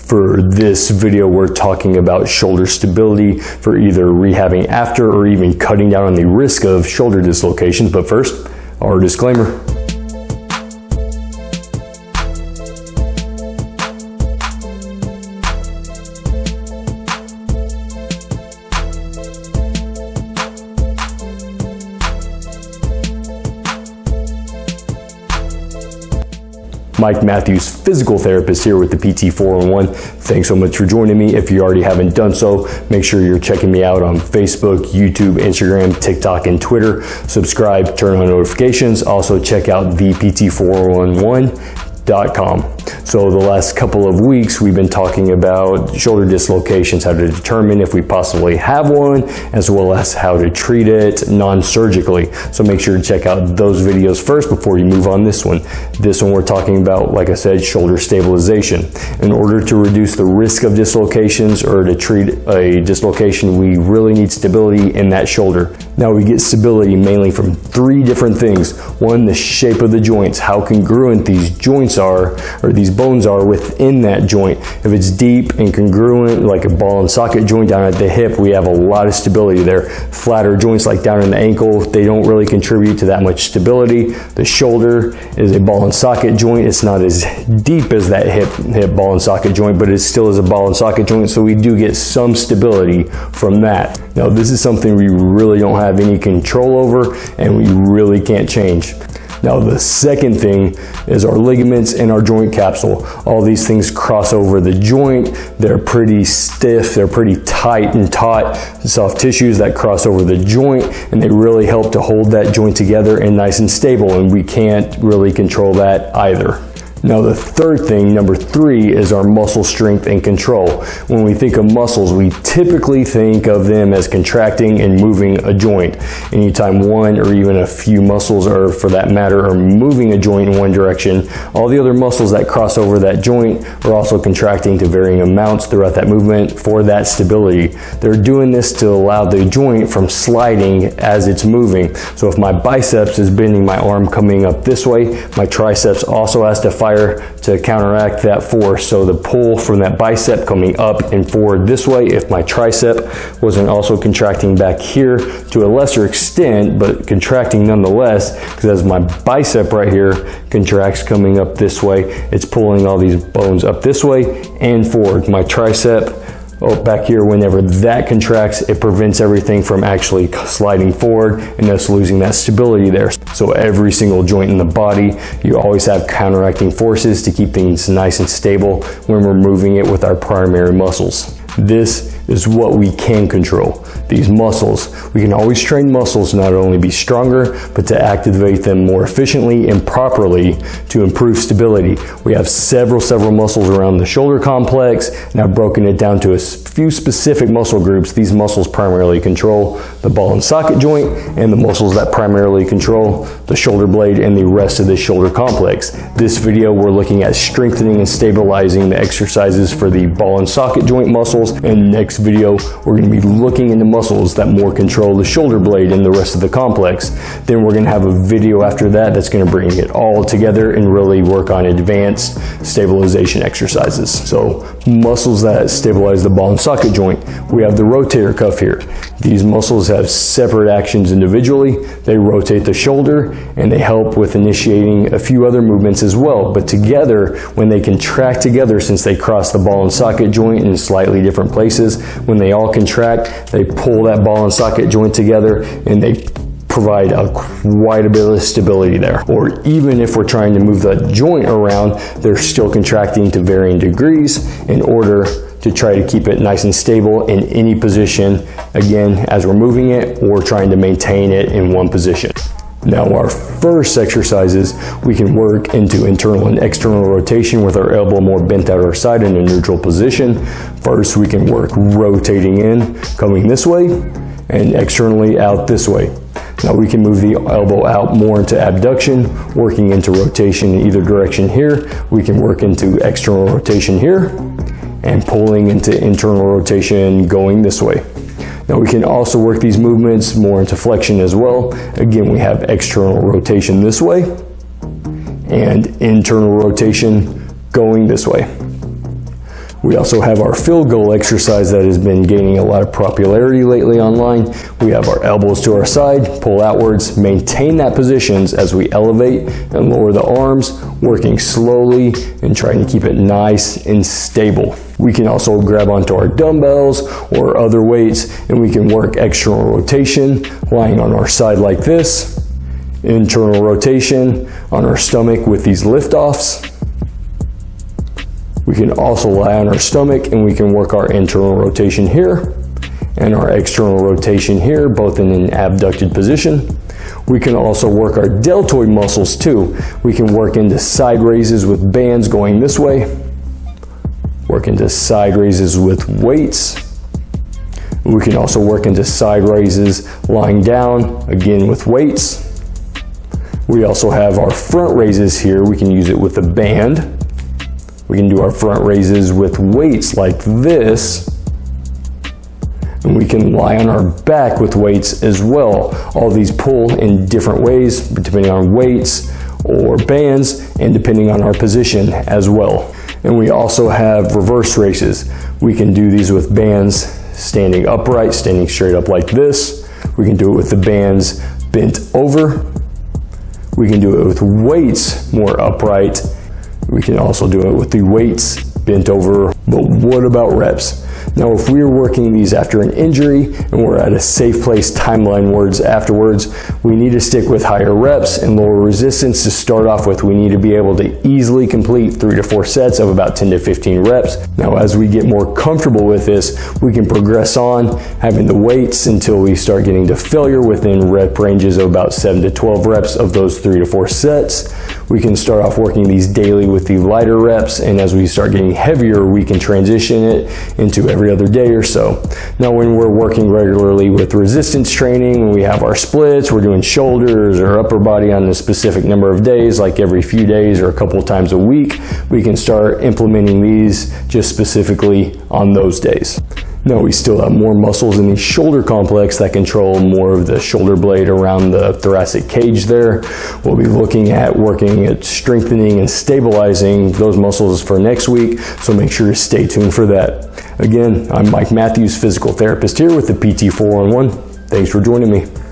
For this video, we're talking about shoulder stability for either rehabbing after or even cutting down on the risk of shoulder dislocations. But first, our disclaimer. Mike Matthews, physical therapist here with the PT 411. Thanks so much for joining me. If you already haven't done so, make sure you're checking me out on Facebook, YouTube, Instagram, TikTok, and Twitter. Subscribe, turn on notifications. Also check out thept411.com. So the last couple of weeks, we've been talking about shoulder dislocations, how to determine if we possibly have one, as well as how to treat it non-surgically. So make sure to check out those videos first before you move on this one. This one we're talking about, like I said, shoulder stabilization. In order to reduce the risk of dislocations or to treat a dislocation, we really need stability in that shoulder. Now we get stability mainly from three different things. One, the shape of the joints, how congruent these joints are, or these bones are within that joint. If it's deep and congruent, like a ball and socket joint down at the hip, we have a lot of stability there. Flatter joints like down in the ankle, they don't really contribute to that much stability. The shoulder is a ball and socket joint. It's not as deep as that hip ball and socket joint, but it still is a ball and socket joint, so we do get some stability from that. Now this is something we really don't have any control over and we really can't change. Now the second thing is our ligaments and our joint capsule. All these things cross over the joint. They're pretty stiff, they're pretty tight and taut, soft tissues that cross over the joint, and they really help to hold that joint together and nice and stable, and we can't really control that either. Now the third thing, number three, is our muscle strength and control. When we think of muscles, we typically think of them as contracting and moving a joint. Anytime one or even a few muscles, or for that matter, are moving a joint in one direction, all the other muscles that cross over that joint are also contracting to varying amounts throughout that movement for that stability. They're doing this to allow the joint from sliding as it's moving. So if my biceps is bending my arm coming up this way, my triceps also has to fight to counteract that force. So the pull from that bicep coming up and forward this way, if my tricep wasn't also contracting back here to a lesser extent, but contracting nonetheless, because as my bicep right here contracts coming up this way, it's pulling all these bones up this way and forward. My tricep back here, whenever that contracts, it prevents everything from actually sliding forward and thus losing that stability there. So every single joint in the body, you always have counteracting forces to keep things nice and stable when we're moving it with our primary muscles. This is what we can control, these muscles. We can always train muscles to not only be stronger, but to activate them more efficiently and properly to improve stability. We have several muscles around the shoulder complex, and I've broken it down to a few specific muscle groups. These muscles primarily control the ball and socket joint, and the muscles that primarily control the shoulder blade and the rest of the shoulder complex. This video, we're looking at strengthening and stabilizing the exercises for the ball and socket joint muscles, and next video, we're going to be looking into muscles that more control the shoulder blade and the rest of the complex. Then we're going to have a video after that that's going to bring it all together and really work on advanced stabilization exercises. So muscles that stabilize the ball and socket joint. We have the rotator cuff here. These muscles have separate actions individually. They rotate the shoulder and they help with initiating a few other movements as well. But together, when they contract together, since they cross the ball and socket joint in slightly different places, when they all contract, they pull that ball and socket joint together and they provide quite a bit of stability there. Or even if we're trying to move that joint around, they're still contracting to varying degrees in order to try to keep it nice and stable in any position, again, as we're moving it or trying to maintain it in one position. Now our first exercises, we can work into internal and external rotation with our elbow more bent out our side in a neutral position. First, we can work rotating in, coming this way, and externally out this way. Now we can move the elbow out more into abduction, working into rotation in either direction here. We can work into external rotation here, and pulling into internal rotation going this way. Now we can also work these movements more into flexion as well. Again, we have external rotation this way and internal rotation going this way. We also have our field goal exercise that has been gaining a lot of popularity lately online. We have our elbows to our side, pull outwards, maintain that positions as we elevate and lower the arms, working slowly and trying to keep it nice and stable. We can also grab onto our dumbbells or other weights and we can work external rotation, lying on our side like this, internal rotation on our stomach with these lift-offs. We can also lie on our stomach and we can work our internal rotation here and our external rotation here, both in an abducted position. We can also work our deltoid muscles too. We can work into side raises with bands going this way, work into side raises with weights. We can also work into side raises lying down, again with weights. We also have our front raises here. We can use it with a band. We can do our front raises with weights like this. And we can lie on our back with weights as well. All these pull in different ways, depending on weights or bands, and depending on our position as well. And we also have reverse raises. We can do these with bands standing upright, standing straight up like this. We can do it with the bands bent over. We can do it with weights more upright. We can also do it with the weights bent over. But what about reps? Now, if we're working these after an injury and we're at a safe place timeline afterwards, we need to stick with higher reps and lower resistance to start off with. We need to be able to easily complete 3 to 4 sets of about 10 to 15 reps. Now, as we get more comfortable with this, we can progress on having the weights until we start getting to failure within rep ranges of about 7 to 12 reps of those 3 to 4 sets. We can start off working these daily with the lighter reps, and as we start getting heavier, we can transition it into every other day or so. Now, when we're working regularly with resistance training, when we have our splits, we're doing shoulders or upper body on a specific number of days, like every few days or a couple times a week, we can start implementing these just specifically on those days. Now, we still have more muscles in the shoulder complex that control more of the shoulder blade around the thoracic cage there. We'll be looking at working at strengthening and stabilizing those muscles for next week, so make sure to stay tuned for that. Again, I'm Mike Matthews, physical therapist here with the PT 411. Thanks for joining me.